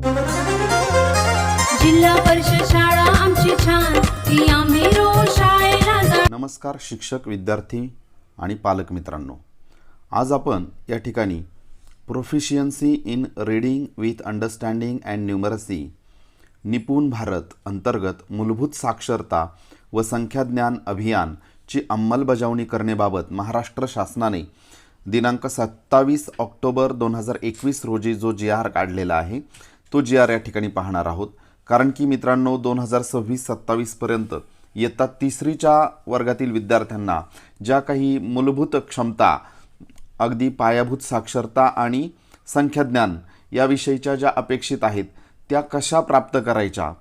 जिल्हा परिषद शाळा आमची छान ती आम्ही रोज शाळेला जा. नमस्कार शिक्षक, विद्यार्थी आणि पालक मित्रांनो, आज आपण या ठिकाणी proficiency in reading with understanding and numeracy निपुण भारत अंतर्गत मूलभूत साक्षरता व संख्याज्ञान अभियानची अंमलबजावणी करण्याबाबत महाराष्ट्र शासनाने दिनांक 27 ऑक्टोबर 2021 रोजी जो GR काढलेला आहे तो GR या ठिकाणी पाहणार आहोत. कारण की मित्रांनो 2026-27 पर्यंत इयत्ता 3रीच्या वर्गातील विद्यार्थ्यांना ज्या काही मूलभूत क्षमता, अगदी पायाभूत साक्षरता आणि संख्याज्ञान याविषयीच्या ज्या अपेक्षित आहेत त्या कशा प्राप्त करायच्या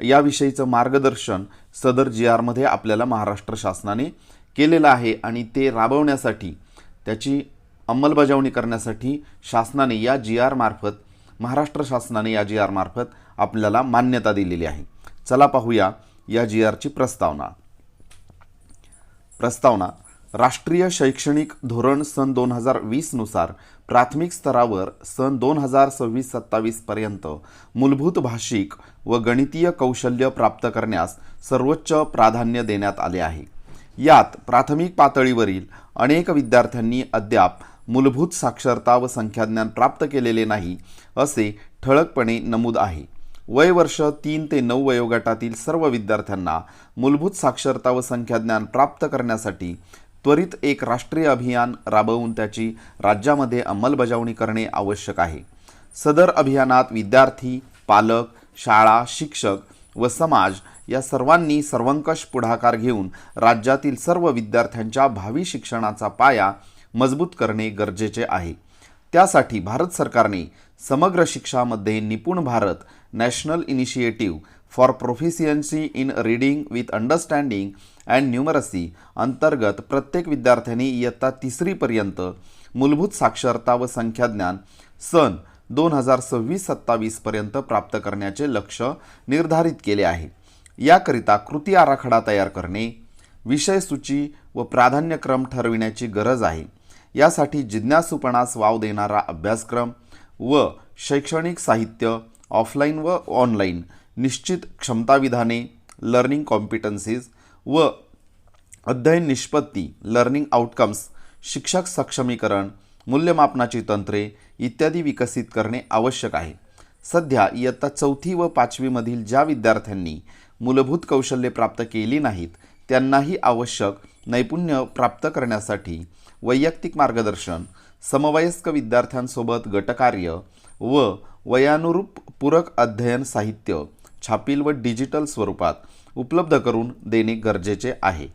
याविषयीचं मार्गदर्शन सदर GR मध्ये आपल्याला महाराष्ट्र शासनाने केलेलं आहे आणि ते राबवण्यासाठी, त्याची अंमलबजावणी करण्यासाठी शासनाने या GR मार्फत, महाराष्ट्र शासनाने या GR मार्फत आपल्याला मान्यता दिलेली आहे. चला पाहूया या GRची प्रस्तावना. राष्ट्रीय शैक्षणिक धोरण सन 2020 नुसार प्राथमिक स्तरावर सन 2026-27 पर्यंत मूलभूत भाषिक व गणितीय कौशल्य प्राप्त करण्यास सर्वोच्च प्राधान्य देण्यात आले आहे. यात प्राथमिक पातळीवरील अनेक विद्यार्थ्यांनी अद्याप मूलभूत साक्षरता व संख्याज्ञान प्राप्त केलेले नाही असे ठळकपणे नमूद आहे. वय वर्ष 3 ते 9 वयोगटातील सर्व विद्यार्थ्यांना मूलभूत साक्षरता व संख्याज्ञान प्राप्त करण्यासाठी त्वरित एक राष्ट्रीय अभियान राबवून त्याची राज्यामध्ये अंमलबजावणी करणे आवश्यक आहे. सदर अभियानात विद्यार्थी, पालक, शाळा, शिक्षक व समाज या सर्वांनी सर्वंकष पुढाकार घेऊन राज्यातील सर्व विद्यार्थ्यांच्या भावी शिक्षणाचा पाया मजबूत करणे गरजेचे आहे. त्यासाठी भारत सरकारने समग्र शिक्षामध्ये निपुण Bharat national initiative for proficiency in reading with understanding and numeracy अंतर्गत प्रत्येक विद्यार्थ्यांनी इयत्ता 3री पर्यंत मूलभूत साक्षरता व संख्याज्ञान सन 2026-27 पर्यंत प्राप्त करण्याचे लक्ष्य निर्धारित केले आहे. याकरिता कृती आराखडा तयार करणे, विषयसूची व प्राधान्यक्रम ठरविण्याची गरज आहे. यासाठी जिज्ञासूपणास वाव देणारा अभ्यासक्रम व शैक्षणिक साहित्य ऑफलाईन व ऑनलाईन, निश्चित क्षमताविधाने लर्निंग कॉम्पिटन्सीज व अध्ययन निष्पत्ती लर्निंग आउटकम्स, शिक्षक सक्षमीकरण, मूल्यमापनाची तंत्रे इत्यादी विकसित करणे आवश्यक आहे. सध्या इयत्ता 4थी व 5वी मधील ज्या विद्यार्थ्यांनी मूलभूत कौशल्ये प्राप्त केली नाहीत त्यांनाही आवश्यक नैपुण्य प्राप्त करण्यासाठी वैयक्तिक मार्गदर्शन, समवयस्क विद्यार्थ्यांसोबत गटकार्य व वयानुरूप पूरक अध्ययन साहित्य छापील व डिजिटल स्वरूपात उपलब्ध करून देणे गरजेचे आहे.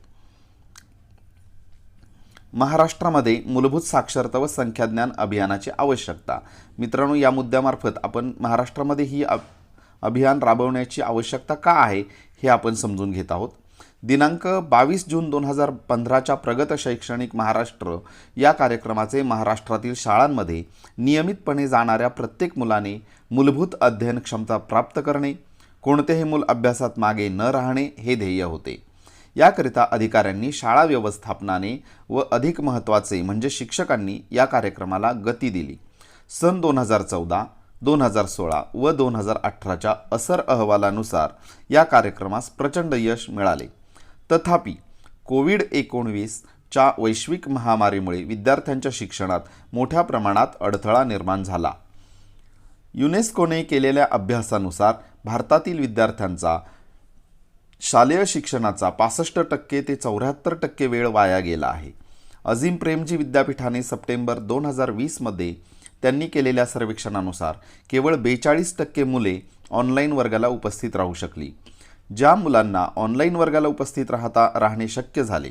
महाराष्ट्रामध्ये मूलभूत साक्षरता व संख्याज्ञान अभियानाची आवश्यकता. मित्रांनो, या मुद्द्यामार्फत आपण महाराष्ट्रामध्ये ही अभियान राबवण्याची आवश्यकता का आहे हे आपण समजून घेत आहोत. दिनांक 22 जून 2015च्या प्रगत शैक्षणिक महाराष्ट्र या कार्यक्रमाचे महाराष्ट्रातील शाळांमध्ये नियमितपणे जाणाऱ्या प्रत्येक मुलाने मूलभूत अध्ययन क्षमता प्राप्त करणे, कोणतेही मूल अभ्यासात मागे न राहणे हे ध्येय होते. याकरिता अधिकाऱ्यांनी, शाळा व्यवस्थापनाने व अधिक महत्त्वाचे म्हणजे शिक्षकांनी या कार्यक्रमाला गती दिली. सन 2014, 2016 व 2018च्या असर अहवालानुसार या कार्यक्रमास प्रचंड यश मिळाले. तथापि कोविड-19च्या वैश्विक महामारीमुळे विद्यार्थ्यांच्या शिक्षणात मोठ्या प्रमाणात अडथळा निर्माण झाला. युनेस्कोने केलेल्या अभ्यासानुसार भारतातील विद्यार्थ्यांचा शालेय शिक्षणाचा 65% ते 74% वेळ वाया गेला आहे. अजीम प्रेमजी विद्यापीठाने सप्टेंबर 2020 मध्ये त्यांनी केलेल्या सर्वेक्षणानुसार केवळ 42% मुले ऑनलाईन वर्गाला उपस्थित राहू शकली. ज्या मुलांना ऑनलाईन वर्गाला उपस्थित राहणे शक्य झाले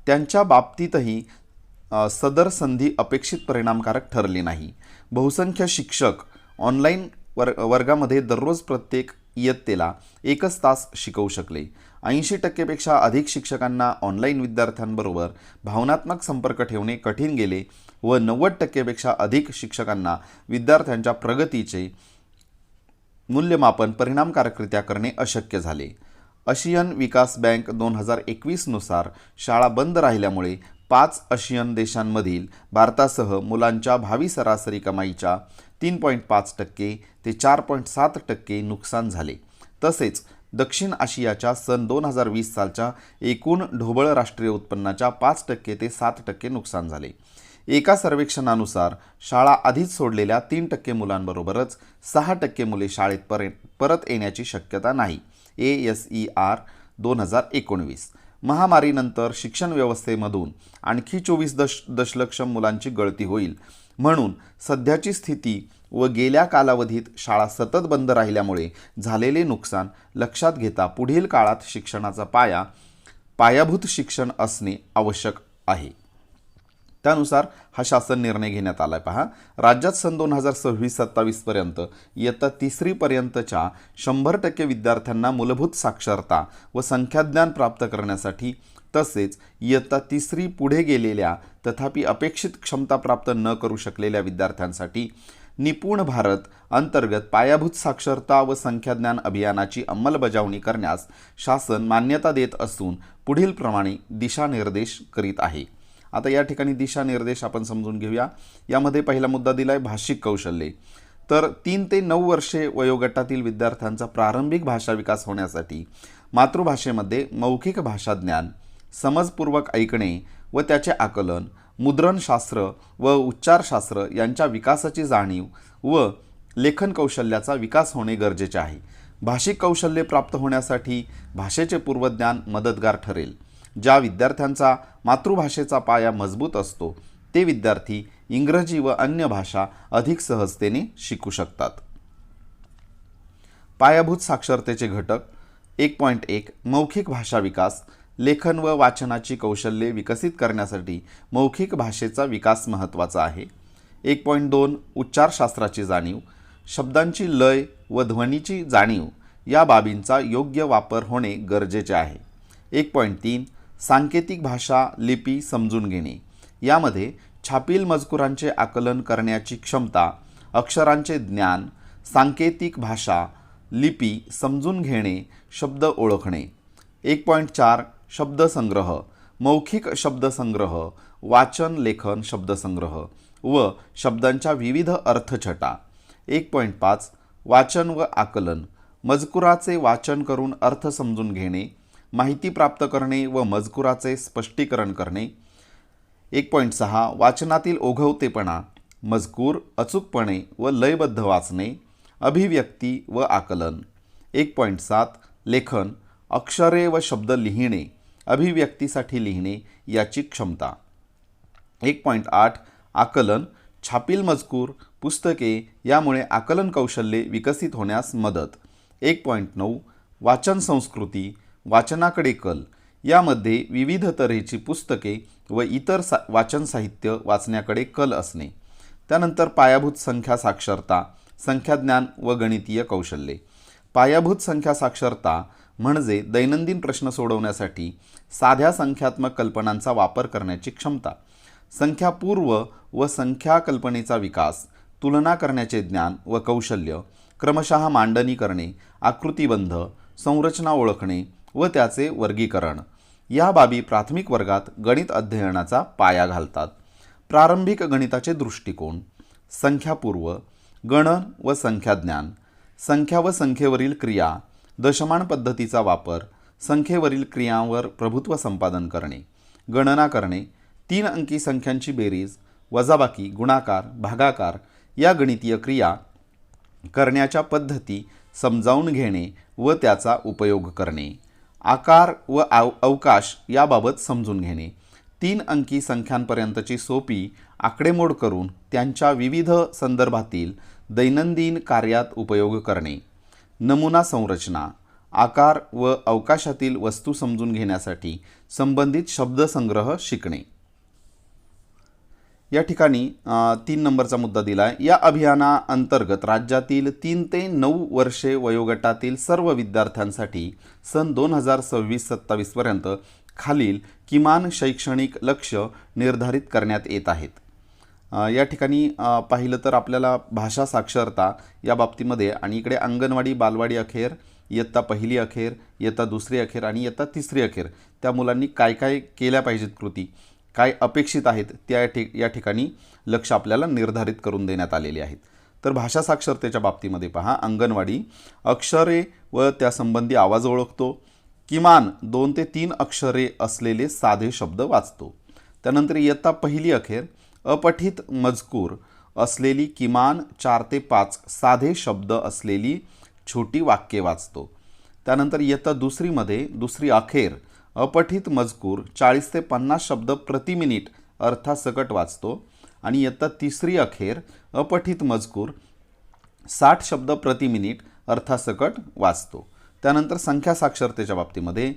त्यांच्या बाबतीतही सदर संधी अपेक्षित परिणामकारक ठरली नाही. बहुसंख्य शिक्षक ऑनलाईन वर्गामध्ये दररोज प्रत्येक इयत्तेला 1 तास शिकवू शकले. 80% पेक्षा अधिक शिक्षकांना ऑनलाईन विद्यार्थ्यांबरोबर भावनात्मक संपर्क ठेवणे कठीण गेले व 90% पेक्षा अधिक शिक्षकांना विद्यार्थ्यांच्या प्रगतीचे मूल्यमापन परिणामकारकरित्या करणे अशक्य झाले. आशियन विकास बँक 2021 नुसार शाळा बंद राहिल्यामुळे 5 आशियन देशांमधील भारतासह मुलांच्या भावी सरासरी कमाईच्या 3.5% ते 4.7% नुकसान झाले. तसेच दक्षिण आशियाच्या सन 2020 सालच्या एकूण ढोबळ राष्ट्रीय उत्पन्नाच्या 5% ते 7% नुकसान झाले. एका सर्वेक्षणानुसार शाळा आधीच सोडलेल्या 3% मुलांबरोबरच 6% मुले शाळेत परत येण्याची शक्यता नाही. ASER 2019. महामारीनंतर शिक्षण व्यवस्थेमधून आणखी 24 दशलक्ष मुलांची गळती होईल. म्हणून सध्याची स्थिती व गेल्या कालावधीत शाळा सतत बंद राहिल्यामुळे झालेले नुकसान लक्षात घेता पुढील काळात शिक्षणाचा पायाभूत शिक्षण असणे आवश्यक आहे. त्यानुसार हा शासन निर्णय घेण्यात आला आहे. पहा, राज्यात सन 2026-27 पर्यंत इयत्ता 3री पर्यंतच्या 100% विद्यार्थ्यांना मूलभूत साक्षरता व संख्याज्ञान प्राप्त करण्यासाठी तसेच इयत्ता 3री पुढे गेलेल्या तथापि अपेक्षित क्षमता प्राप्त न करू शकलेल्या विद्यार्थ्यांसाठी निपुण भारत अंतर्गत पायाभूत साक्षरता व संख्याज्ञान अभियानाची अंमलबजावणी करण्यास शासन मान्यता देत असून पुढील प्रमाणे दिशानिर्देश करीत आहे. आता या ठिकाणी दिशानिर्देश आपण समजून घेऊया. यामध्ये पहिला मुद्दा दिला आहे भाषिक कौशल्ये. तर 3 ते 9 वर्षे वयोगटातील विद्यार्थ्यांचा प्रारंभिक भाषा विकास होण्यासाठी मातृभाषेमध्ये मौखिक भाषा ज्ञान, समजपूर्वक ऐकणे व त्याचे आकलन, मुद्रणशास्त्र व उच्चारशास्त्र यांच्या विकासाची जाणीव व लेखन कौशल्याचा विकास होणे गरजेचे आहे. भाषिक कौशल्ये प्राप्त होण्यासाठी भाषेचे पूर्वज्ञान मदतगार ठरेल. ज्या विद्यार्थ्यांचा मातृभाषेचा पाया मजबूत असतो ते विद्यार्थी इंग्रजी व अन्य भाषा अधिक सहजतेने शिकू शकतात. पायाभूत साक्षरतेचे घटक 1.1 मौखिक भाषा विकास. लेखन व वाचनाची कौशल्ये विकसित करण्यासाठी मौखिक भाषेचा विकास महत्त्वाचा आहे. 1.2 उच्चारशास्त्राची जाणीव. शब्दांची लय व ध्वनीची जाणीव या बाबींचा योग्य वापर होणे गरजेचे आहे. 1.3 सांकेतिक भाषा लिपी समजून घेणे. यामध्ये छापील मजकुरांचे आकलन करण्याची क्षमता, अक्षरांचे ज्ञान, सांकेतिक भाषा लिपी समजून घेणे, शब्द ओळखणे. 1.4 शब्दसंग्रह. मौखिक शब्दसंग्रह, वाचन लेखन शब्दसंग्रह व शब्दांच्या विविध अर्थछटा. 1.5 वाचन व आकलन. मजकुराचे वाचन करून अर्थ समजून घेणे, माहिती प्राप्त करणे व मजकुराचे स्पष्टीकरण करणे. 1.6 वाचनातील ओघवतेपणा, मजकूर अचूकपणे व लयबद्ध वाचणे, अभिव्यक्ती व आकलन. 1.7 लेखन. अक्षरे व शब्द लिहिणे, अभिव्यक्तीसाठी लिहिणे याची क्षमता. 1.8 आकलन. छापील मजकूर, पुस्तके यामुळे आकलन कौशल्ये विकसित होण्यास मदत. 1.9 वाचन संस्कृती. वाचनाकडे कल. यामध्ये विविध तऱ्हेची पुस्तके व इतर वाचन साहित्य वाचण्याकडे कल असणे. त्यानंतर पायाभूत संख्या साक्षरता, संख्याज्ञान व गणितीय कौशल्ये. पायाभूत संख्या साक्षरता म्हणजे दैनंदिन प्रश्न सोडवण्यासाठी साध्या संख्यात्मक कल्पनांचा वापर करण्याची क्षमता, संख्यापूर्व व संख्या कल्पनेचा विकास, तुलना करण्याचे ज्ञान व कौशल्य, क्रमशः मांडणी करणे, आकृतिबंध, संरचना ओळखणे व त्याचे वर्गीकरण या बाबी प्राथमिक वर्गात गणित अध्ययनाचा पाया घालतात. प्रारंभिक गणिताचे दृष्टिकोन. संख्यापूर्व. गणन व संख्याज्ञान. संख्या व संख्येवरील क्रिया, दशमान पद्धतीचा वापर, संख्येवरील क्रियांवर प्रभुत्व संपादन करणे, गणना करणे, 3 अंकी संख्यांची बेरीज, वजाबाकी, गुणाकार, भागाकार या गणितीय क्रिया करण्याच्या पद्धती समजावून घेणे व त्याचा उपयोग करणे, आकार व अवकाश याबाबत समजून घेणे, 3 अंकी संख्यांपर्यंतची सोपी आकडेमोड करून त्यांच्या विविध संदर्भातील दैनंदिन कार्यात उपयोग करणे, नमुना संरचना, आकार व अवकाशातील वस्तू समजून घेण्यासाठी संबंधित शब्दसंग्रह शिकणे. या ठिकाणी 3 नंबरचा मुद्दा दिला आहे. या अभियानाअंतर्गत राज्यातील 3 ते 9 वर्षे वयोगटातील सर्व विद्यार्थ्यांसाठी सन 2026-27 पर्यंत खालील किमान शैक्षणिक लक्ष्य निर्धारित करण्यात येत आहेत. या ठिकाणी पाहिलं तर आपल्याला भाषा साक्षरता या बाबतीमध्ये आणि इकडे अंगणवाडी बालवाडी अखेर, इयत्ता 1ली अखेर, इयत्ता 2री अखेर आणि इयत्ता 3री अखेर त्या मुलांनी काय काय केल्या पाहिजेत कृती, काय अपेक्षित आहेत त्या या ठिकाणी लक्ष आपल्याला निर्धारित करून देण्यात आलेले आहेत. तर भाषा साक्षरतेच्या बाबतीमध्ये पहा, अंगणवाडी अक्षरे व त्यासंबंधी आवाज ओळखतो, किमान 2 ते 3 अक्षरे असलेले साधे शब्द वाचतो. त्यानंतर इयत्ता पहिली अखेर अपठित मजकूर असलेली किमान 4 ते 5 साधे शब्द असलेली छोटी वाक्ये वाचतो. त्यानंतर इयत्ता दुसरीमध्ये दुसरी अखेर अपठित मजकूर 40 ते 50 शब्द प्रति मिनिट अर्थासकट वाचतो. आणि इयत्ता तिसरी अखेर अपठित मजकूर 60 शब्द प्रति मिनिट अर्थासकट वाचतो. त्यानंतर संख्या साक्षरतेच्या बाबतीमध्ये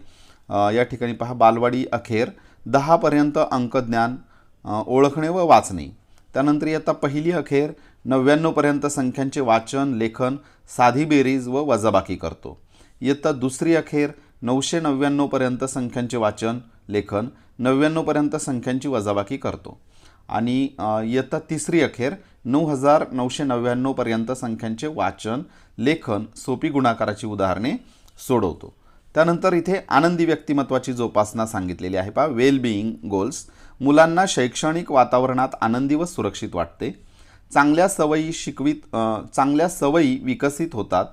या ठिकाणी पहा, बालवाडी अखेर 10 पर्यंत अंकज्ञान ओळखणे व वाचणे. त्यानंतर इयत्ता पहिली अखेर 99 पर्यंत संख्यांचे वाचन, लेखन, साधी बेरीज व वजाबाकी करतो. इयत्ता दुसरी अखेर 999 पर्यंत संख्यांचे वाचन, लेखन, 99 पर्यंत संख्यांची वजाबाकी करतो. आणि इयत्ता तिसरी अखेर 9999 पर्यंत संख्यांचे वाचन, लेखन, सोपी गुणाकाराची उदाहरणे सोडवतो. त्यानंतर इथे आनंदी व्यक्तिमत्वाची जोपासना सांगितलेली आहे. पहा, वेल बिईंग गोल्स. मुलांना शैक्षणिक वातावरणात आनंदी व सुरक्षित वाटते. चांगल्या सवयी विकसित होतात.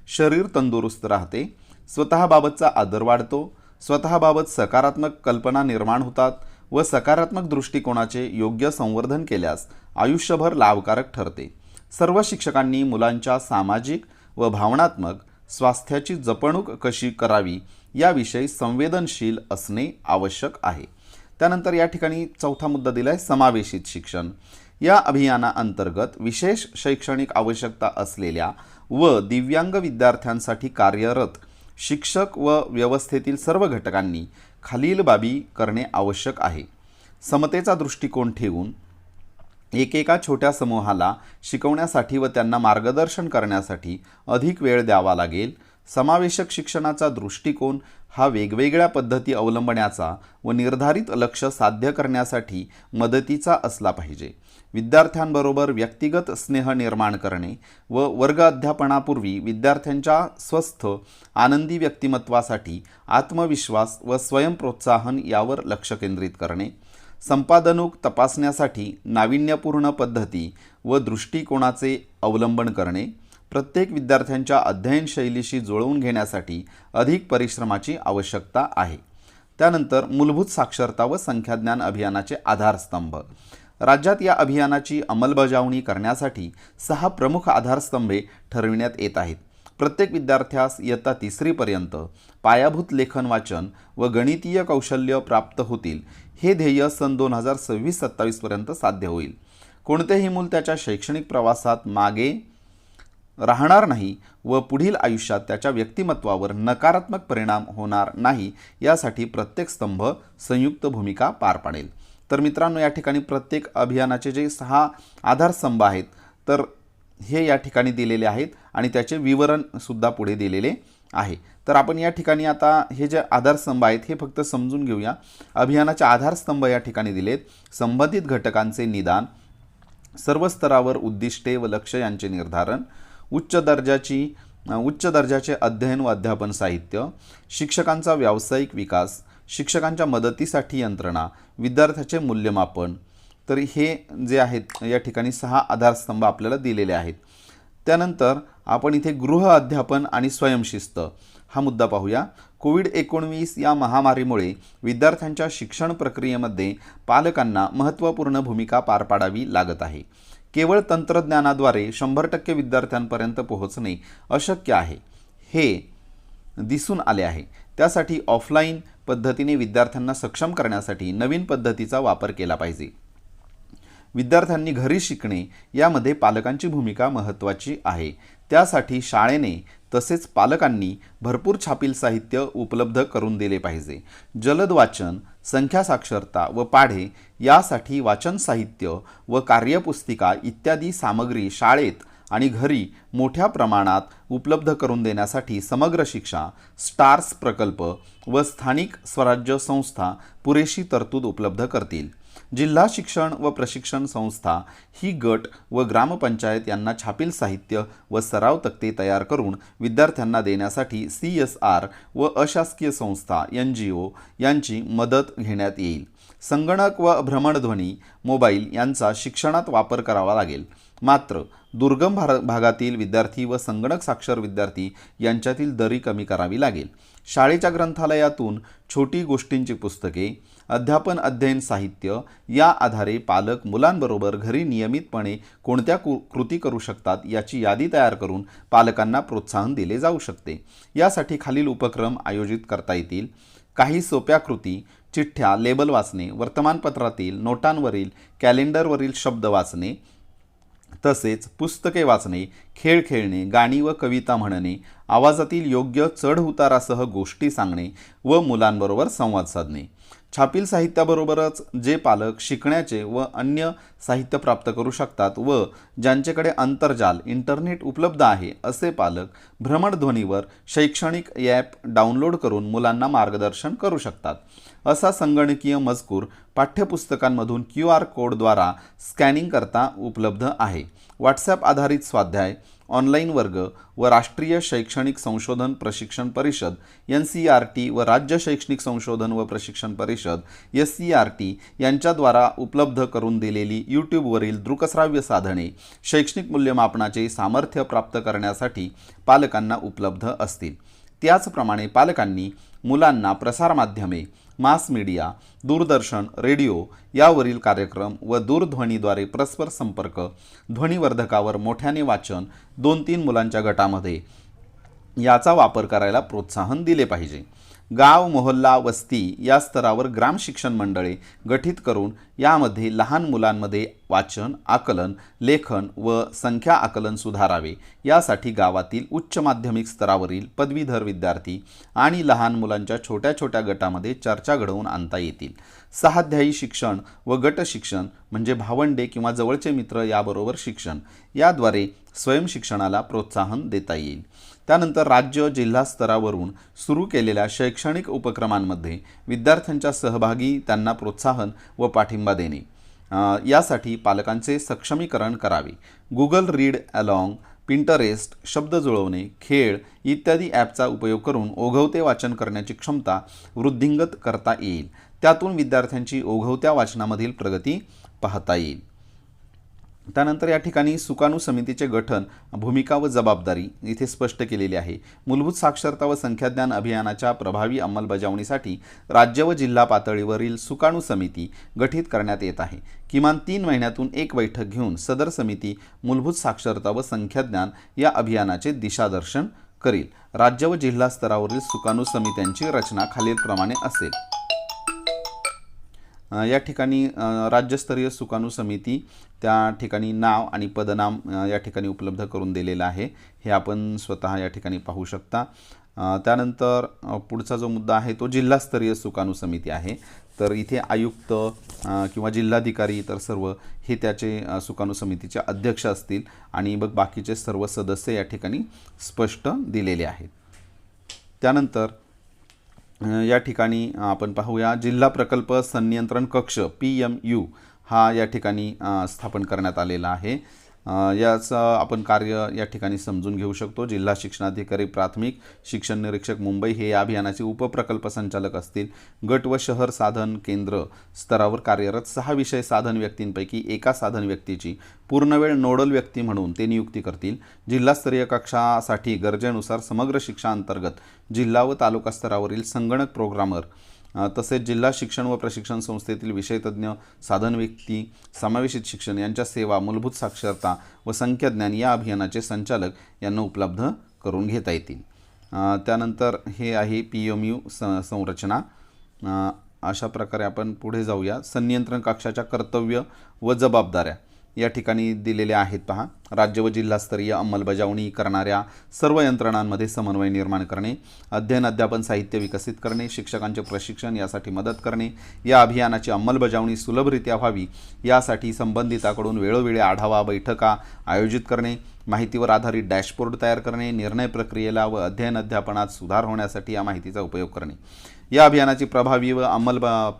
शरीर तंदुरुस्त राहते. स्वतःबाबतचा आदर वाढतो. स्वतःबाबत सकारात्मक कल्पना निर्माण होतात व सकारात्मक दृष्टिकोनाचे योग्य संवर्धन केल्यास आयुष्यभर लाभकारक ठरते. सर्व शिक्षकांनी मुलांच्या सामाजिक व भावनात्मक स्वास्थ्याची जपणूक कशी करावी याविषयी संवेदनशील असणे आवश्यक आहे. त्यानंतर या ठिकाणी चौथा मुद्दा दिला आहे, समावेशित शिक्षण. या अभियानाअंतर्गत विशेष शैक्षणिक आवश्यकता असलेल्या व दिव्यांग विद्यार्थ्यांसाठी कार्यरत शिक्षक व व्यवस्थेतील सर्व घटकांनी खालील बाबी करणे आवश्यक आहे. समतेचा दृष्टिकोन ठेवून एकेका छोट्या समूहाला शिकवण्यासाठी व त्यांना मार्गदर्शन करण्यासाठी अधिक वेळ द्यावा लागेल. समावेशक शिक्षणाचा दृष्टिकोन हा वेगवेगळ्या पद्धती अवलंबण्याचा व निर्धारित लक्ष्य साध्य करण्यासाठी मदतीचा असला पाहिजे. विद्यार्थ्यांबरोबर व्यक्तिगत स्नेह निर्माण करणे व वर्ग अध्यापनापूर्वी विद्यार्थ्यांच्या स्वस्थ आनंदी व्यक्तिमत्वासाठी आत्मविश्वास व स्वयंप्रोत्साहन यावर लक्ष केंद्रित करणे. संपादनूक तपासण्यासाठी नाविन्यपूर्ण पद्धती व दृष्टिकोनाचे अवलंबन करणे. प्रत्येक विद्यार्थ्यांच्या अध्ययन शैलीशी जुळवून घेण्यासाठी अधिक परिश्रमाची आवश्यकता आहे. त्यानंतर मूलभूत साक्षरता व संख्याज्ञान अभियानाचे आधारस्तंभ. राज्यात या अभियानाची अंमलबजावणी करण्यासाठी 6 प्रमुख आधारस्तंभे ठरविण्यात येत आहेत. प्रत्येक विद्यार्थ्यास इयत्ता तिसरीपर्यंत पायाभूत लेखन, वाचन व गणितीय कौशल्य प्राप्त होतील, हे ध्येय सन 2026-27 पर्यंत साध्य होईल. कोणतेही मूल त्याच्या शैक्षणिक प्रवासात मागे राहणार नाही व पुढील आयुष्यात त्याच्या व्यक्तिमत्वावर नकारात्मक परिणाम होणार नाही यासाठी प्रत्येक स्तंभ संयुक्त भूमिका पार पाडेल. तर मित्रांनो, या ठिकाणी प्रत्येक अभियानाचे जे 6 आधारस्तंभ आहेत तर हे या ठिकाणी दिलेले आहेत आणि त्याचे विवरणसुद्धा पुढे दिलेले आहे. तर आपण या ठिकाणी आता हे जे आधारस्तंभ आहेत हे फक्त समजून घेऊया. अभियानाचे आधारस्तंभ या ठिकाणी दिलेत. संबंधित घटकांचे निदान, सर्व स्तरावर उद्दिष्टे व लक्ष्य यांचे निर्धारण, उच्च दर्जाचे अध्ययन व अध्यापन साहित्य, शिक्षकांचा व्यावसायिक विकास, शिक्षकांच्या मदतीसाठी यंत्रणा, विद्यार्थ्याचे मूल्यमापन. तर हे जे आहेत या ठिकाणी 6 आधारस्तंभ आपल्याला दिलेले आहेत. त्यानंतर आपण इथे गृह अध्यापन आणि स्वयंशिस्त हा मुद्दा पाहूया. कोविड-19 या महामारीमुळे विद्यार्थ्यांच्या शिक्षण प्रक्रियेमध्ये पालकांना महत्त्वपूर्ण भूमिका पार पाडावी लागत आहे. केवळ तंत्रज्ञानाद्वारे 100% विद्यार्थ्यांपर्यंत पोहोचणे अशक्य आहे हे दिसून आले आहे. त्यासाठी ऑफलाईन पद्धतीने विद्यार्थ्यांना सक्षम करण्यासाठी नवीन पद्धतीचा वापर केला पाहिजे. विद्यार्थ्यांनी घरी शिकणे यामध्ये पालकांची भूमिका महत्त्वाची आहे. त्यासाठी शाळेने तसेच पालकांनी भरपूर छापील साहित्य उपलब्ध करून दिले पाहिजे. जलद वाचन, संख्या साक्षरता व पाढे यासाठी वाचन साहित्य व कार्यपुस्तिका इत्यादी सामग्री शाळेत आणि घरी मोठ्या प्रमाणात उपलब्ध करून देण्यासाठी समग्र शिक्षा, स्टार्स प्रकल्प व स्थानिक स्वराज्य संस्था पुरेशी तरतूद उपलब्ध करतील. जिल्हा शिक्षण व प्रशिक्षण संस्था ही गट व ग्रामपंचायत यांना छापील साहित्य व सराव तक्ते तयार करून विद्यार्थ्यांना देण्यासाठी CSR व अशासकीय संस्था NGO यांची मदत घेण्यात येईल. संगणक व भ्रमणध्वनी, मोबाईल यांचा शिक्षणात वापर करावा लागेल. मात्र दुर्गम भागातील विद्यार्थी व संगणक साक्षर विद्यार्थी यांच्यातील दरी कमी करावी लागेल. शाळेच्या ग्रंथालयातून छोटी गोष्टींची पुस्तके, अध्यापन अध्ययन साहित्य या आधारे पालक मुलांबरोबर घरी नियमितपणे कोणत्या कृती करू शकतात याची यादी तयार करून पालकांना प्रोत्साहन दिले जाऊ शकते. यासाठी खालील उपक्रम आयोजित करता येतील. काही सोप्या कृती: चिठ्ठ्या, लेबल वाचणे, वर्तमानपत्रातील नोटांवरील, कॅलेंडरवरील शब्द वाचणे, तसेच पुस्तके वाचणे, खेळ खेळणे, गाणी व कविता म्हणणे, आवाजातील योग्य चढ उतारासह गोष्टी सांगणे व मुलांबरोबर संवाद साधणे. छापील साहित्याबरोबरच जे पालक शिकण्याचे व अन्य साहित्य प्राप्त करू शकतात व ज्यांच्याकडे आंतरजाल इंटरनेट उपलब्ध आहे असे पालक भ्रमणध्वनीवर शैक्षणिक ॲप डाउनलोड करून मुलांना मार्गदर्शन करू शकतात. असा संगणकीय मजकूर पाठ्यपुस्तकांमधून QR कोडद्वारा स्कॅनिंग करता उपलब्ध आहे. व्हॉट्सॲप आधारित स्वाध्याय, ऑनलाईन वर्ग व राष्ट्रीय शैक्षणिक संशोधन प्रशिक्षण परिषद NCERT व राज्य शैक्षणिक संशोधन व प्रशिक्षण परिषद SCERT यांच्याद्वारा उपलब्ध करून दिलेली यूट्यूबवरील दृकश्राव्य साधने शैक्षणिक मूल्यमापनाचे सामर्थ्य प्राप्त करण्यासाठी पालकांना उपलब्ध असतील. त्याचप्रमाणे पालकांनी मुलांना प्रसारमाध्यमे, मास मीडिया, दूरदर्शन, रेडिओ यावरील कार्यक्रम व दूरध्वनीद्वारे परस्पर संपर्क, ध्वनिवर्धकावर मोठ्याने वाचन 2-3 मुलांच्या गटामध्ये याचा वापर करायला प्रोत्साहन दिले पाहिजे. गाव, मोहल्ला, वस्ती या स्तरावर ग्राम शिक्षण मंडळे गठीत करून यामध्ये लहान मुलांमध्ये वाचन, आकलन, लेखन व संख्या आकलन सुधारावे. यासाठी गावातील उच्च माध्यमिक स्तरावरील पदवीधर विद्यार्थी आणि लहान मुलांच्या छोट्या छोट्या गटामध्ये चर्चा घडवून आणता येतील. सहाध्यायी शिक्षण व गट शिक्षण म्हणजे भावंडे किंवा जवळचे मित्र याबरोबर शिक्षण याद्वारे स्वयंशिक्षणाला प्रोत्साहन देता येईल. त्यानंतर राज्य, जिल्हा स्तरावरून सुरू केलेल्या शैक्षणिक उपक्रमांमध्ये विद्यार्थ्यांच्या सहभागी, त्यांना प्रोत्साहन व पाठिंबा देणे यासाठी पालकांचे सक्षमीकरण करावे. गुगल रीड अलॉंग, पिंटरेस्ट, शब्द जुळवणे, खेळ इत्यादी ॲपचा उपयोग करून ओघवते वाचन करण्याची क्षमता वृद्धिंगत करता येईल. त्यातून विद्यार्थ्यांची ओघवत्या वाचनामधील प्रगती पाहता येईल. त्यानंतर या ठिकाणी सुकाणू समितीचे गठन, भूमिका व जबाबदारी इथे स्पष्ट केलेली आहे. मूलभूत साक्षरता व संख्याज्ञान अभियानाच्या प्रभावी अंमलबजावणीसाठी राज्य व जिल्हा पातळीवरील सुकाणू समिती गठीत करण्यात येत आहे. किमान 3 महिन्यातून एक बैठक घेऊन सदर समिती मूलभूत साक्षरता व संख्याज्ञान या अभियानाचे दिशादर्शन करील. राज्य व जिल्हा स्तरावरील सुकाणू समित्यांची रचना खालीलप्रमाणे असेल. या ठिकाणी राज्यस्तरीय सुकाणू समिती, त्या ठिकाणी नाव आणि पदनाम या ठिकाणी उपलब्ध करून दिलेलं आहे. हे आपण स्वतः या ठिकाणी पाहू शकता. त्यानंतर पुढचा जो मुद्दा आहे तो जिल्हास्तरीय सुकाणू समिती आहे. तर इथे आयुक्त किंवा जिल्हाधिकारी तर सर्व हे त्याचे सुकाणू समितीचे अध्यक्ष असतील आणि मग बाकीचे सर्व सदस्य या ठिकाणी स्पष्ट दिलेले आहेत. त्यानंतर या ठिकाणी आपण पाहूया जिल्हा प्रकल्प संनियंत्रण कक्ष PMU हा या ठिकाणी स्थापन करण्यात आलेला आहे. याचं आपण कार्य या ठिकाणी समजून घेऊ शकतो. जिल्हा शिक्षणाधिकारी प्राथमिक शिक्षण निरीक्षक मुंबई हे या अभियानाचे उपप्रकल्प संचालक असतील. गट व शहर साधन केंद्र स्तरावर कार्यरत 6 विषय साधन व्यक्तींपैकी एका साधन व्यक्तीची पूर्णवेळ नोडल व्यक्ती म्हणून ते नियुक्ती करतील. जिल्हास्तरीय कक्षासाठी गरजेनुसार समग्र शिक्षा अंतर्गत जिल्हा व तालुका स्तरावरील संगणक प्रोग्रामर तसेच जिल्हा शिक्षण व प्रशिक्षण संस्थेतील विषयतज्ञ साधन व्यक्ती, समावेशित शिक्षण यांच्या सेवा, मूलभूत साक्षरता व संख्याज्ञान या अभियानाचे संचालक यांना उपलब्ध करून घेता येतील. त्यानंतर हे आहे PMU संरचना. अशा प्रकारे आपण पुढे जाऊया. संनियंत्रण कक्षाच्या कर्तव्य व जबाबदाऱ्या या ठिकाणी दिलेल्या आहेत. पहा, राज्य व जिल्हास्तरीय अंमलबजावणी करणाऱ्या सर्व यंत्रणांमध्ये समन्वय निर्माण करणे, अध्ययन अध्यापन साहित्य विकसित करणे, शिक्षकांचे प्रशिक्षण यासाठी मदत करणे, या अभियानाची अंमलबजावणी सुलभरित्या व्हावी यासाठी संबंधिताकडून वेळोवेळी आढावा बैठका आयोजित करणे, माहितीवर आधारित डॅशबोर्ड तयार करणे, निर्णय प्रक्रियेला व अध्ययन अध्यापनात सुधार होण्यासाठी या माहितीचा उपयोग करणे. या अभियानाची प्रभावी व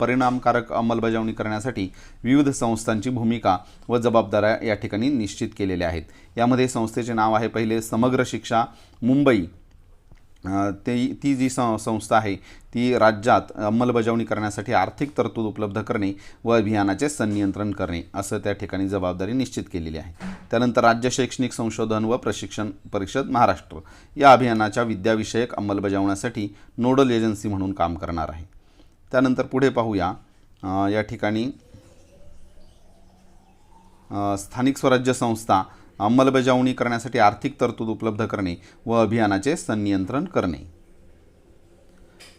परिणामकारक अंमलबजावणी करण्यासाठी विविध संस्थांची भूमिका व जबाबदाऱ्या या ठिकाणी निश्चित केलेल्या आहेत. यामध्ये संस्थेचे नाव आहे पहिले समग्र शिक्षा मुंबई ती जी संस्था आहे ती राज्यात अंमलबजावणी करण्यासाठी आर्थिक तरतूद उपलब्ध करणे व अभियानाचे संनियंत्रण करणे असं त्या ठिकाणी जबाबदारी निश्चित केलेली आहे. त्यानंतर राज्य शैक्षणिक संशोधन व प्रशिक्षण परिषद महाराष्ट्र या अभियानाच्या विद्याविषयक अंमलबजावण्यासाठी नोडल एजन्सी म्हणून काम करणार आहे. त्यानंतर पुढे पाहूया, या ठिकाणी स्थानिक स्वराज्य संस्था अंमलबजावणी करण्यासाठी आर्थिक तरतूद उपलब्ध करणे व अभियानाचे संनियंत्रण करणे.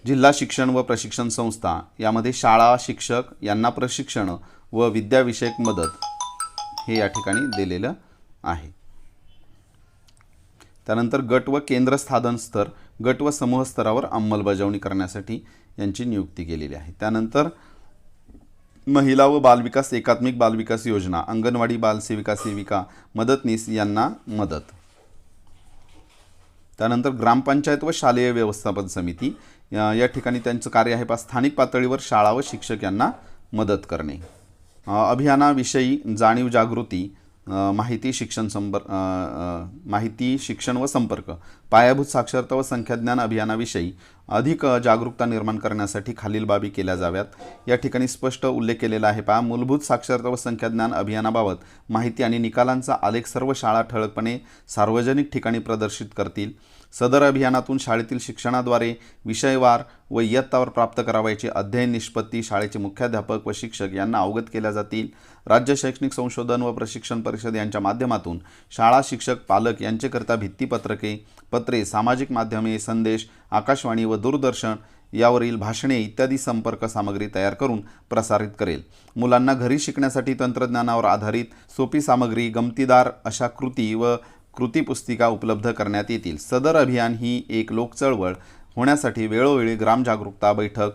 जिल्हा शिक्षण व प्रशिक्षण संस्था यामध्ये शाळा शिक्षक यांना प्रशिक्षण व विद्याविषयक मदत हे या ठिकाणी दिलेलं आहे. त्यानंतर गट व केंद्र स्थापन स्तर, गट व समूह स्तरावर अंमलबजावणी करण्यासाठी यांची नियुक्ती केलेली आहे. त्यानंतर महिला व बालविकास एकात्मिक बालविकास योजना, अंगणवाडी बालसेविका सेविका मदतनीस यांना मदत. त्यानंतर ग्रामपंचायत व शालेय व्यवस्थापन समिती या ठिकाणी त्यांचं कार्य आहे स्थानिक पातळीवर शाळा व शिक्षक यांना मदत करणे. अभियानाविषयी जाणीव जागृती, माहिती शिक्षण व संपर्क, पायाभूत साक्षरता व संख्याज्ञान अभियानाविषयी अधिक जागरूकता निर्माण करण्यासाठी खालील बाबी केल्या जाव्यात. या ठिकाणी स्पष्ट उल्लेख केलेला आहे. मूलभूत साक्षरता व संख्याज्ञान अभियानाबाबत माहिती आणि निकालांचा आलेख सर्व शाळा ठळकपणे सार्वजनिक ठिकाणी प्रदर्शित करतील. सदर अभियानातून शाळेतील शिक्षणाद्वारे विषयवार व इयत्तावर प्राप्त करावयाची अध्ययन निष्पत्ती शाळेचे मुख्याध्यापक व शिक्षक यांना अवगत केल्या जातील. राज्य शैक्षणिक संशोधन व प्रशिक्षण परिषद यांच्या माध्यमातून शाळा शिक्षक पालक यांच्याकरता भित्तीपत्रके, पत्रे, सामाजिक माध्यमे, संदेश, आकाशवाणी व दूरदर्शन यावरील भाषणे इत्यादी संपर्क सामग्री तयार करून प्रसारित करेल. मुलांना घरी शिकण्यासाठी तंत्रज्ञानावर आधारित सोपी सामग्री, गमतीदार अशा कृती व कृतीपुस्तिका उपलब्ध करण्यात येतील. सदर अभियान ही एक लोकचळवळ होण्यासाठी वेळोवेळी ग्रामजागरूकता बैठक,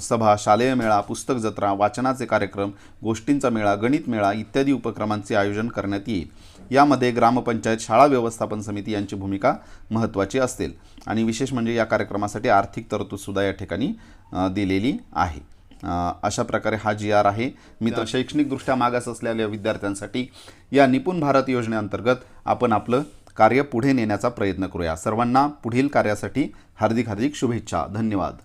सभा, शालेय मेळा, पुस्तक जत्रा, वाचनाचे कार्यक्रम, गोष्टींचा मेळा, गणित मेळा इत्यादी उपक्रमांचे आयोजन करण्यात येईल. यामध्ये ग्रामपंचायत, शाळा व्यवस्थापन समिती यांची भूमिका महत्त्वाची असेल. आणि विशेष म्हणजे या कार्यक्रमासाठी आर्थिक तरतूदसुद्धा या ठिकाणी दिलेली आहे. अशा प्रकारे हा GR आहे. मित्र, शैक्षणिकदृष्ट्या मागास असलेल्या विद्यार्थ्यांसाठी या निपुण भारत योजनेअंतर्गत आपण आपलं कार्य पुढे नेण्याचा प्रयत्न करूया. सर्वांना पुढील कार्यासाठी हार्दिक शुभेच्छा. धन्यवाद.